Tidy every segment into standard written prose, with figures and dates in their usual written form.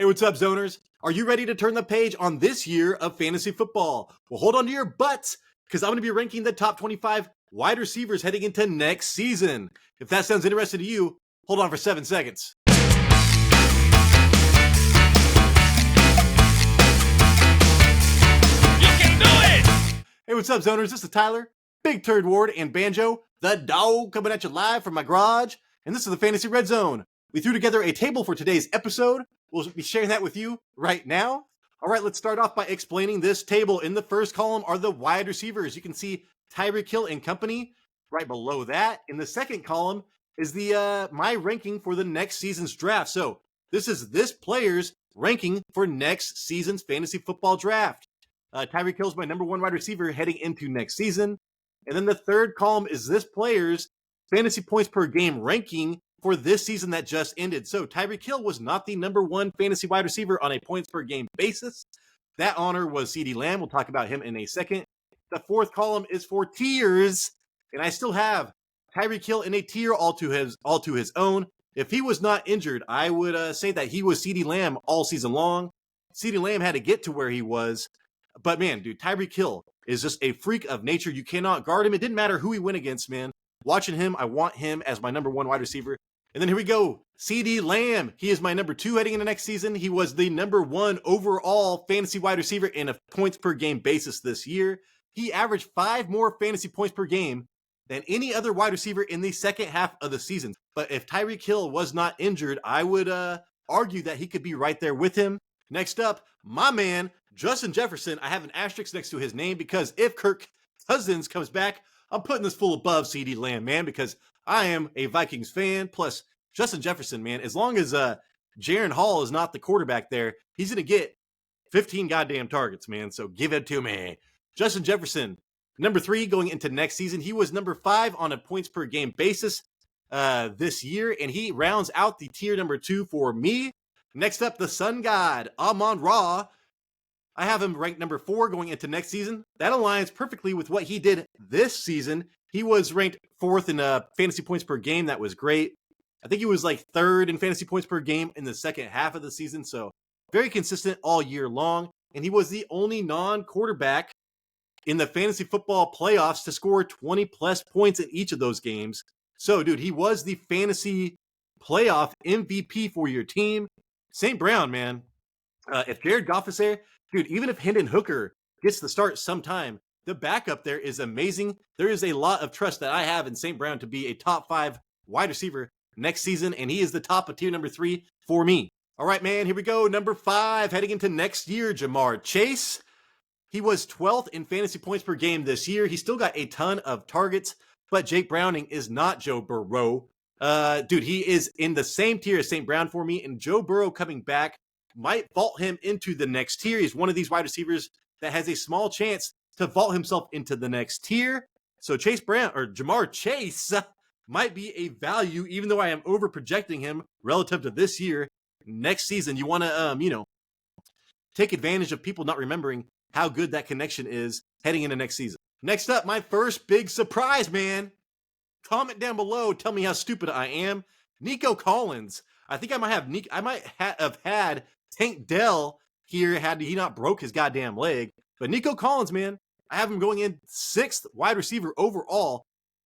Hey, what's up, Zoners? Are you ready to turn the page on this year of fantasy football? Well, hold on to your butts, because I'm going to be ranking the top 25 wide receivers heading into next season. If that sounds interesting to you, hold on for 7 seconds. You can do it! Hey, what's up, Zoners? This is Tyler, Big Turd Ward, and Banjo, the dog, coming at you live from my garage. And this is the Fantasy Red Zone. We threw together a table for today's episode. We'll be sharing that with you right now. All right, let's start off by explaining this table. In the first column are the wide receivers. You can see Tyreek Hill and company right below that. In the second column is the my ranking for the next season's draft. So this is this player's ranking for next season's fantasy football draft. Tyreek Hill is my number one wide receiver heading into next season. And then the third column is this player's fantasy points per game ranking for this season that just ended. So Tyreek Hill was not the number one fantasy wide receiver on a points per game basis. That honor was CeeDee Lamb. We'll talk about him in a second. The fourth column is for tiers, and I still have Tyreek Hill in a tier all to his own. If he was not injured, I would say that he was CeeDee Lamb all season long. CeeDee Lamb had to get to where he was. But man, dude, Tyreek Hill is just a freak of nature. You cannot guard him. It didn't matter who he went against, man. Watching him, I want him as my number one wide receiver. And then here we go. CeeDee Lamb. He is my number two heading into next season. He was the number one overall fantasy wide receiver in a points per game basis this year. He averaged 5 more fantasy points per game than any other wide receiver in the second half of the season. But if Tyreek Hill was not injured, I would argue that he could be right there with him. Next up, my man, Justin Jefferson. I have an asterisk next to his name because if Kirk Cousins comes back, I'm putting this full above CeeDee Lamb, man, because I am a Vikings fan. Plus, Justin Jefferson, man, as long as Jaron Hall is not the quarterback there, he's going to get 15 goddamn targets, man. So give it to me. Justin Jefferson, number 3 going into next season. He was number 5 on a points per game basis this year, and he rounds out the tier number 2 for me. Next up, the Sun God, Amon-Ra. I have him ranked number 4 going into next season. That aligns perfectly with what he did this season. He was ranked 4th in fantasy points per game. That was great. I think he was like 3rd in fantasy points per game in the second half of the season. So very consistent all year long. And he was the only non-quarterback in the fantasy football playoffs to score 20 plus points in each of those games. So, dude, he was the fantasy playoff MVP for your team. St. Brown, man. If Jared Goff is there, dude, even if Hendon Hooker gets the start sometime, the backup there is amazing. There is a lot of trust that I have in St. Brown to be a top 5 wide receiver next season, and he is the top of tier number 3 for me. All right, man, here we go. Number 5, heading into next year, Jamar Chase. He was 12th in fantasy points per game this year. He still got a ton of targets, but Jake Browning is not Joe Burrow. Dude, he is in the same tier as St. Brown for me, and Joe Burrow coming back might vault him into the next tier. He's one of these wide receivers that has a small chance to vault himself into the next tier. So Jamar Chase might be a value, even though I am over projecting him relative to this year. Next season, you want to, take advantage of people not remembering how good that connection is heading into next season. Next up, my first big surprise, man. Comment down below. Tell me how stupid I am. Nico Collins. I think I might have had Tank Dell here had he not broke his goddamn leg. But Nico Collins, man, I have him going in 6th wide receiver overall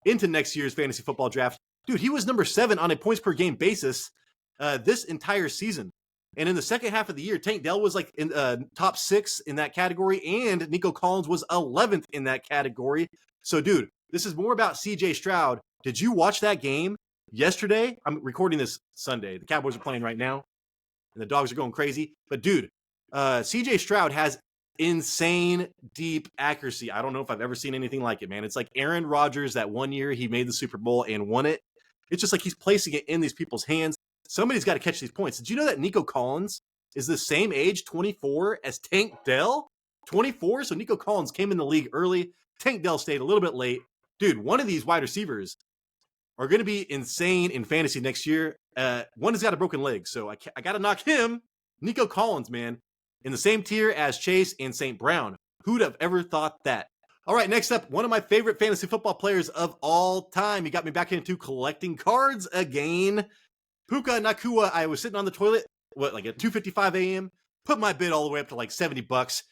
into next year's fantasy football draft. Dude, he was number 7 on a points per game basis this entire season. And in the second half of the year, Tank Dell was like in top 6 in that category, and Nico Collins was 11th in that category. So, dude, this is more about CJ Stroud. Did you watch that game yesterday? I'm recording this Sunday. The Cowboys are playing right now, and the dogs are going crazy. But, dude, CJ Stroud has insane deep accuracy. I don't know if I've ever seen anything like it, man. It's like Aaron Rodgers that one year he made the Super Bowl and won it. It's just like he's placing it in these people's hands. Somebody's got to catch these points. Did you know that Nico Collins is the same age, 24, as Tank Dell? 24? So Nico Collins came in the league early. Tank Dell stayed a little bit late. Dude, one of these wide receivers are going to be insane in fantasy next year. One has got a broken leg, so I got to knock him. Nico Collins, man, in the same tier as Chase and St. Brown. Who'd have ever thought that? All right, next up, one of my favorite fantasy football players of all time. He got me back into collecting cards again. Puka Nakua. I was sitting on the toilet like at 2:55 a.m. Put my bid all the way up to like $70.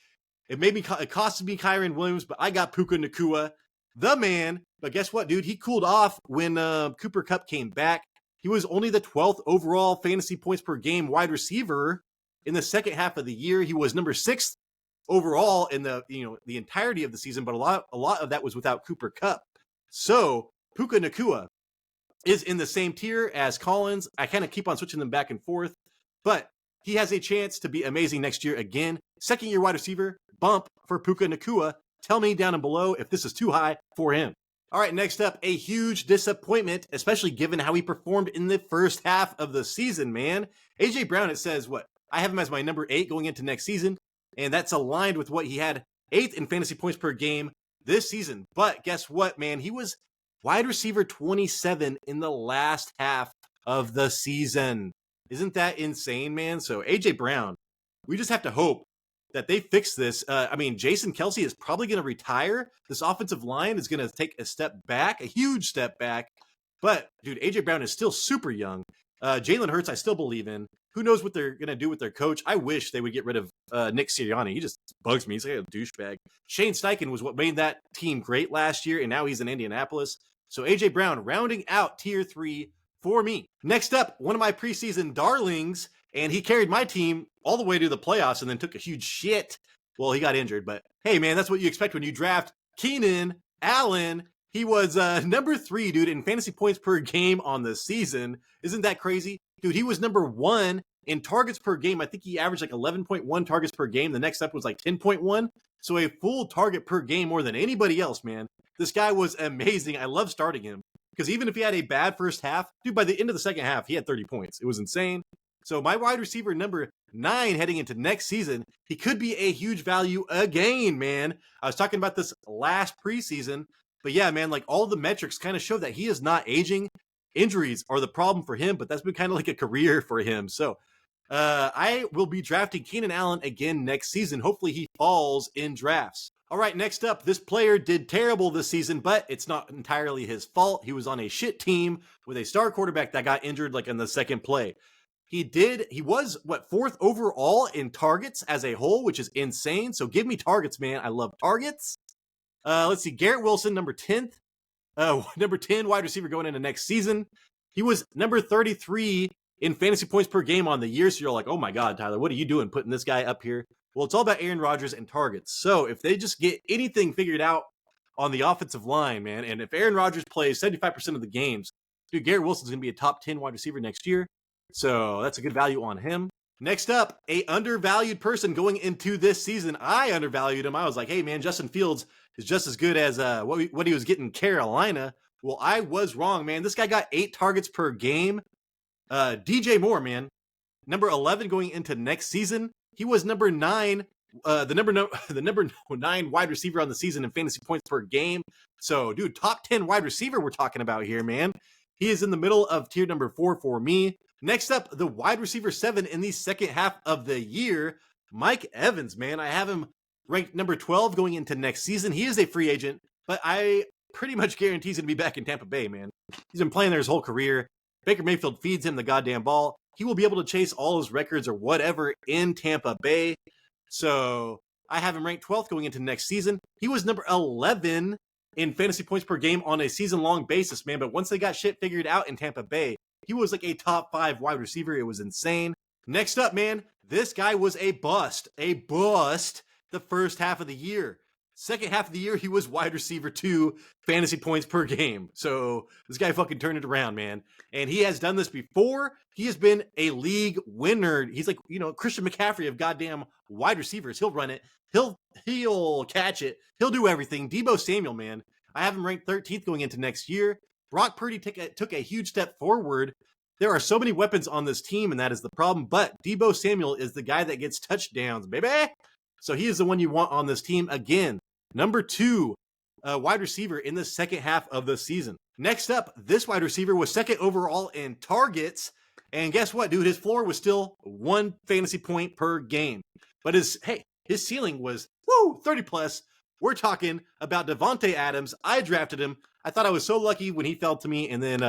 It costed me Kyron Williams, but I got Puka Nacua, the man. But guess what, dude? He cooled off when Cooper Kupp came back. He was only the 12th overall fantasy points per game wide receiver in the second half of the year. He was number 6th overall in the entirety of the season, but a lot of that was without Cooper Kupp. So Puka Nacua is in the same tier as Collins. I kind of keep on switching them back and forth, but he has a chance to be amazing next year again. Second year wide receiver bump for Puka Nacua. Tell me down and below if this is too high for him. All right, next up, a huge disappointment, especially given how he performed in the first half of the season, man. AJ Brown, it says, I have him as my number 8 going into next season, and that's aligned with what he had 8th in fantasy points per game this season. But guess what, man? He was wide receiver 27 in the last half of the season. Isn't that insane, man? So AJ Brown, we just have to hope that they fix this. Jason Kelce is probably going to retire. This offensive line is going to take a step back, a huge step back. But, dude, AJ Brown is still super young. Jalen Hurts, I still believe in. Who knows what they're going to do with their coach? I wish they would get rid of Nick Sirianni. He just bugs me. He's like a douchebag. Shane Steichen was what made that team great last year, and now he's in Indianapolis. So AJ Brown rounding out tier 3 for me. Next up, one of my preseason darlings, and he carried my team all the way to the playoffs and then took a huge shit. Well, he got injured, but hey, man, that's what you expect when you draft Keenan Allen. He was number 3, dude, in fantasy points per game on the season. Isn't that crazy? Dude, he was number 1 in targets per game. I think he averaged like 11.1 targets per game. The next up was like 10.1. So a full target per game more than anybody else, man. This guy was amazing. I love starting him because even if he had a bad first half, dude, by the end of the second half, he had 30 points. It was insane. So my wide receiver number 9 heading into next season, he could be a huge value again, man. I was talking about this last preseason, but yeah, man, like all the metrics kind of show that he is not aging. Injuries are the problem for him, but that's been kind of like a career for him. So I will be drafting Keenan Allen again next season. Hopefully he falls in drafts. All right, next up, this player did terrible this season, but it's not entirely his fault. He was on a shit team with a star quarterback that got injured like in the second play. He was 4th overall in targets as a whole, which is insane. So give me targets, man. I love targets. Let's see, Garrett Wilson, number 10th. Number 10 wide receiver going into next season. He was number 33 in fantasy points per game on the year. So you're like, oh my God, Tyler, what are you doing putting this guy up here? Well, it's all about Aaron Rodgers and targets. So if they just get anything figured out on the offensive line, man, and if Aaron Rodgers plays 75% of the games, dude, Garrett Wilson's going to be a top 10 wide receiver next year. So that's a good value on him. Next up, a undervalued person going into this season. I undervalued him. I was like, hey, man, Justin Fields is just as good as what he was getting in Carolina. Well, I was wrong, man. This guy got 8 targets per game. DJ Moore, man, number 11 going into next season. He was number 9, the number 9 wide receiver on the season in fantasy points per game. So, dude, top 10 wide receiver we're talking about here, man. He is in the middle of tier number 4 for me. Next up, the wide receiver 7 in the second half of the year, Mike Evans, man. I have him ranked number 12 going into next season. He is a free agent, but I pretty much guarantee he's going to be back in Tampa Bay, man. He's been playing there his whole career. Baker Mayfield feeds him the goddamn ball. He will be able to chase all his records or whatever in Tampa Bay. So I have him ranked 12th going into next season. He was number 11 in fantasy points per game on a season-long basis, man. But once they got shit figured out in Tampa Bay, he was like a top 5 wide receiver. It was insane. Next up, man, this guy was a bust the first half of the year. Second half of the year, he was wide receiver 2 fantasy points per game. So this guy fucking turned it around, man. And he has done this before. He has been a league winner. He's like, Christian McCaffrey of goddamn wide receivers. He'll run it. He'll catch it. He'll do everything. Deebo Samuel, man. I have him ranked 13th going into next year. Brock Purdy took a huge step forward. There are so many weapons on this team, and that is the problem. But Deebo Samuel is the guy that gets touchdowns, baby. So he is the one you want on this team. Again, number 2 wide receiver in the second half of the season. Next up, this wide receiver was 2nd overall in targets. And guess what, dude? His floor was still 1 fantasy point per game. But his ceiling was, 30 plus. We're talking about Devontae Adams. I drafted him. I thought I was so lucky when he fell to me. And then,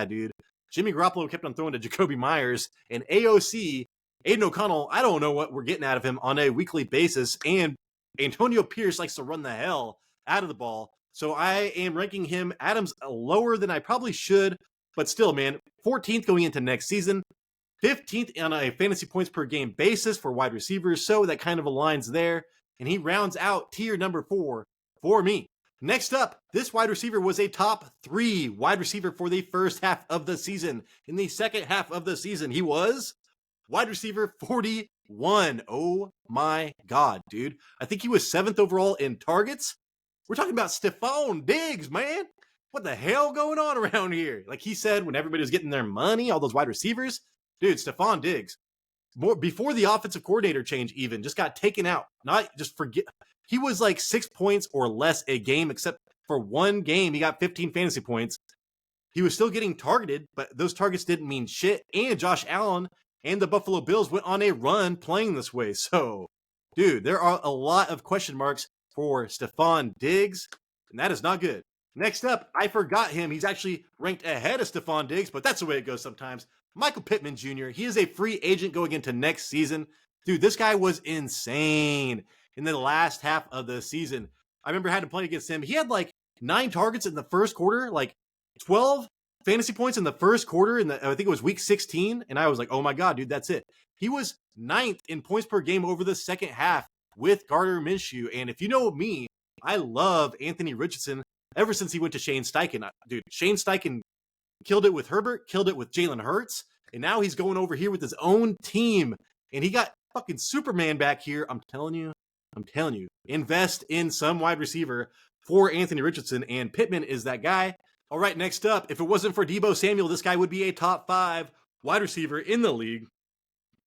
dude, Jimmy Garoppolo kept on throwing to Jacoby Myers. And AOC Aiden O'Connell, I don't know what we're getting out of him on a weekly basis. And Antonio Pierce likes to run the hell out of the ball. So I am ranking him, Adams, lower than I probably should. But still, man, 14th going into next season. 15th on a fantasy points per game basis for wide receivers. So that kind of aligns there. And he rounds out tier number 4 for me. Next up, this wide receiver was a top 3 wide receiver for the first half of the season. In the second half of the season, he was wide receiver 41. Oh my God, dude. I think he was 7th overall in targets. We're talking about Stephon Diggs, man. What the hell going on around here? Like he said, when everybody was getting their money, all those wide receivers, dude, Stephon Diggs, before the offensive coordinator change even, just got taken out. Not just forget. He was like 6 points or less a game, except for one game, he got 15 fantasy points. He was still getting targeted, but those targets didn't mean shit. And Josh Allen and the Buffalo Bills went on a run playing this way. So, dude, there are a lot of question marks for Stephon Diggs, and that is not good. Next up, I forgot him. He's actually ranked ahead of Stephon Diggs, but that's the way it goes sometimes. Michael Pittman Jr., he is a free agent going into next season. Dude, this guy was insane in the last half of the season. I remember I had to play against him. He had like 9 targets in the first quarter, like 12 fantasy points in the first quarter, I think it was week 16, and I was like, oh my God, dude, that's it. He was 9th in points per game over the second half with Gardner Minshew, and if you know me, I love Anthony Richardson ever since he went to Shane Steichen. Dude, Shane Steichen killed it with Herbert, killed it with Jalen Hurts, and now he's going over here with his own team, and he got fucking Superman back here. I'm telling you, invest in some wide receiver for Anthony Richardson, and Pittman is that guy. All right, next up, if it wasn't for Deebo Samuel, this guy would be a top 5 wide receiver in the league.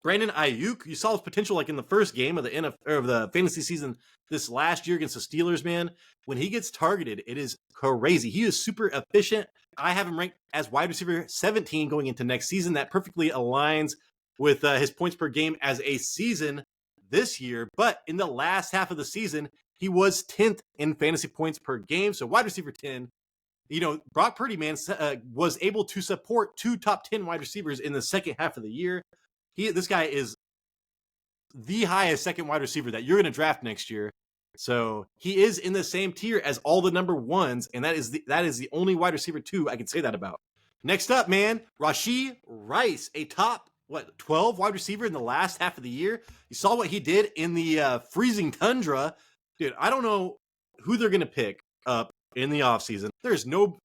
Brandon Aiyuk, you saw his potential like in the first game of the fantasy season this last year against the Steelers, man. When he gets targeted, it is crazy. He is super efficient. I have him ranked as wide receiver 17 going into next season. That perfectly aligns with his points per game as a season this year. But in the last half of the season, he was 10th in fantasy points per game. So wide receiver 10. You know, Brock Purdy, man, was able to support 2 top 10 wide receivers in the second half of the year. This guy is the highest second wide receiver that you're going to draft next year. So he is in the same tier as all the number 1s, and that is the only wide receiver 2 I can say that about. Next up, man, Rashee Rice, a top 12 wide receiver in the last half of the year. You saw what he did in the freezing tundra. Dude, I don't know who they're going to pick up in the offseason. There's no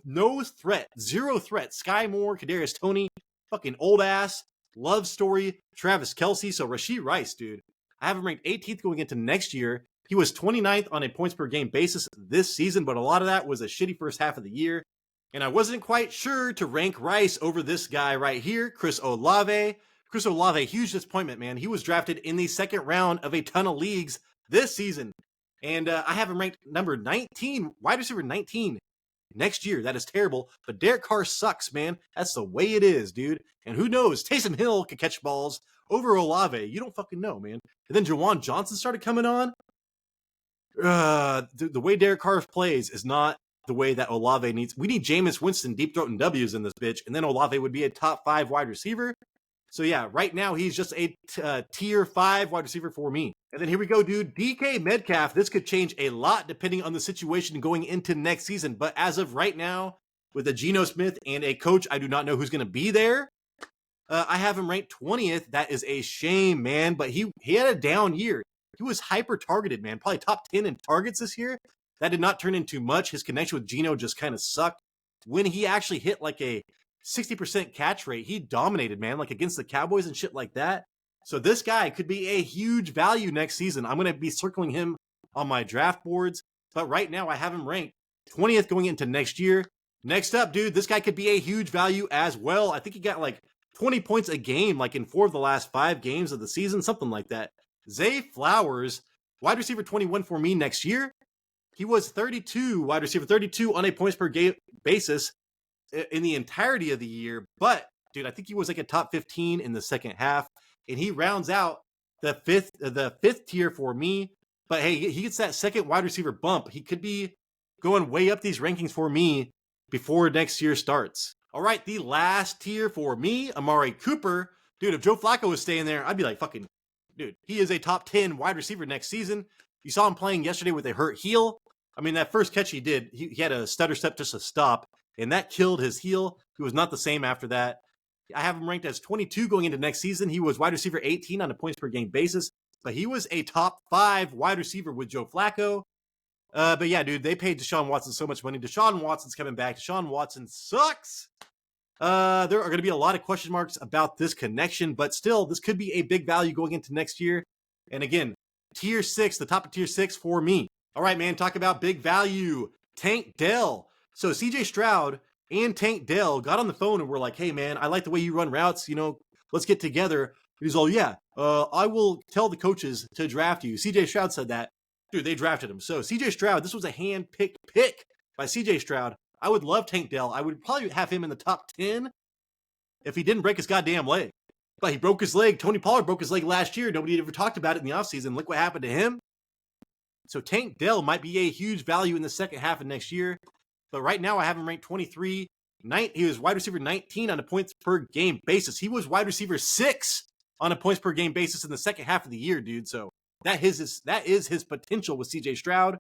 threat, zero threat. Sky Moore, Kadarius Toney, fucking old ass, love story, Travis Kelce. So Rashee Rice, dude, I have him ranked 18th going into next year. He was 29th on a points per game basis this season, but a lot of that was a shitty first half of the year. And I wasn't quite sure to rank Rice over this guy right here, Chris Olave. Chris Olave, huge disappointment, man. He was drafted in the second round of a ton of leagues this season. And I have him ranked number 19, wide receiver 19 next year. That is terrible. But Derek Carr sucks, man. That's the way it is, dude. And who knows? Taysom Hill could catch balls over Olave. You don't fucking know, man. And then Jawan Johnson started coming on. The way Derek Carr plays is not the way that Olave needs. We need Jameis Winston deep throating W's in this bitch. And then Olave would be a top 5 wide receiver. So yeah, right now he's just a tier 5 wide receiver for me. And then here we go, dude. DK Metcalf. This could change a lot depending on the situation going into next season. But as of right now, with a Geno Smith and a coach, I do not know who's going to be there. I have him ranked 20th. That is a shame, man. But he had a down year. He was hyper targeted, man. Probably top 10 in targets this year. That did not turn into much. His connection with Geno just kind of sucked. When he actually hit like a 60% catch rate, he dominated, man, like against the Cowboys and shit like that. So this guy could be a huge value next season. I'm going to be circling him on my draft boards. But right now I have him ranked 20th going into next year. Next up, dude, this guy could be a huge value as well. I think he got like 20 points a game, like in 4 of the last 5 games of the season, something like that. Zay Flowers, wide receiver 21 for me next year. He was 32, wide receiver 32 on a points per game basis in the entirety of the year. But, dude, I think he was like a top 15 in the second half. And he rounds out the fifth tier for me. But, hey, he gets that second wide receiver bump. He could be going way up these rankings for me before next year starts. All right, the last tier for me, Amari Cooper. Dude, if Joe Flacco was staying there, I'd be like, fucking, dude, he is a top 10 wide receiver next season. You saw him playing yesterday with a hurt heel. I mean, that first catch he did, he had a stutter step just to stop, and that killed his heel. He was not the same after that. I have him ranked as 22 going into next season. He was wide receiver 18 on a points per game basis, but he was a top 5 wide receiver with Joe Flacco. But yeah, dude, they paid Deshaun Watson so much money. Deshaun Watson's coming back. Deshaun Watson sucks. There are going to be a lot of question marks about this connection, but still, this could be a big value going into next year. And again, tier 6, the top of tier 6 for me. All right, man, talk about big value. Tank Dell. So CJ Stroud and Tank Dell got on the phone and were like, hey, man, I like the way you run routes. You know, let's get together. He's all, yeah, I will tell the coaches to draft you. CJ Stroud said that. Dude, they drafted him. So CJ Stroud, this was a hand-picked pick by CJ Stroud. I would love Tank Dell. I would probably have him in the top 10 if he didn't break his goddamn leg. But he broke his leg. Tony Pollard broke his leg last year. Nobody ever talked about it in the offseason. Look what happened to him. So Tank Dell might be a huge value in the second half of next year. But right now I have him ranked 23. He was wide receiver 19 on a points per game basis. He was wide receiver 6 on a points per game basis in the second half of the year, dude. So that is his potential with CJ Stroud.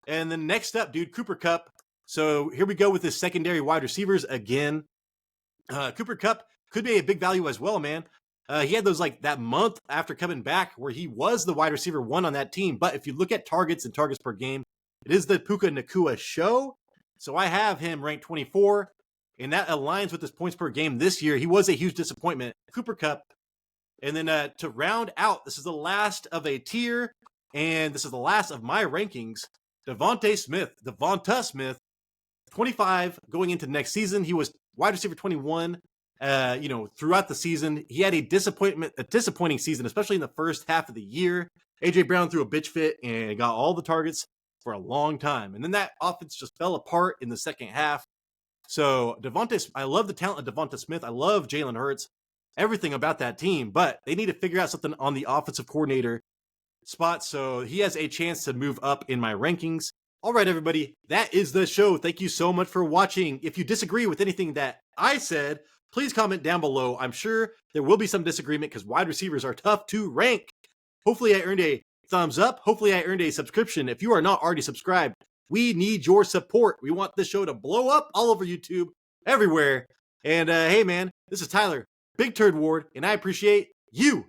And then next up, dude, Cooper Kupp. So here we go with his secondary wide receivers again. Cooper Kupp could be a big value as well, man. He had those like that month after coming back where he was the wide receiver 1 on that team. But if you look at targets and targets per game, it is the Puka Nacua show. So I have him ranked 24, and that aligns with his points per game this year. He was a huge disappointment, Cooper Kupp. And then to round out, this is the last of a tier, and this is the last of my rankings. Devonta Smith, 25 going into next season. He was wide receiver 21, throughout the season. He had a disappointing season, especially in the first half of the year. AJ Brown threw a bitch fit and got all the targets for a long time. And then that offense just fell apart in the second half. So I love the talent of Devonta Smith. I love Jalen Hurts, everything about that team, but they need to figure out something on the offensive coordinator spot. So he has a chance to move up in my rankings. All right, everybody, that is the show. Thank you so much for watching. If you disagree with anything that I said, please comment down below. I'm sure there will be some disagreement because wide receivers are tough to rank. Hopefully I earned a thumbs up. Hopefully I earned a subscription. If you are not already subscribed, we need your support. We want this show to blow up all over YouTube, everywhere. And hey, man, this is Tyler, Big Turd Ward, and I appreciate you.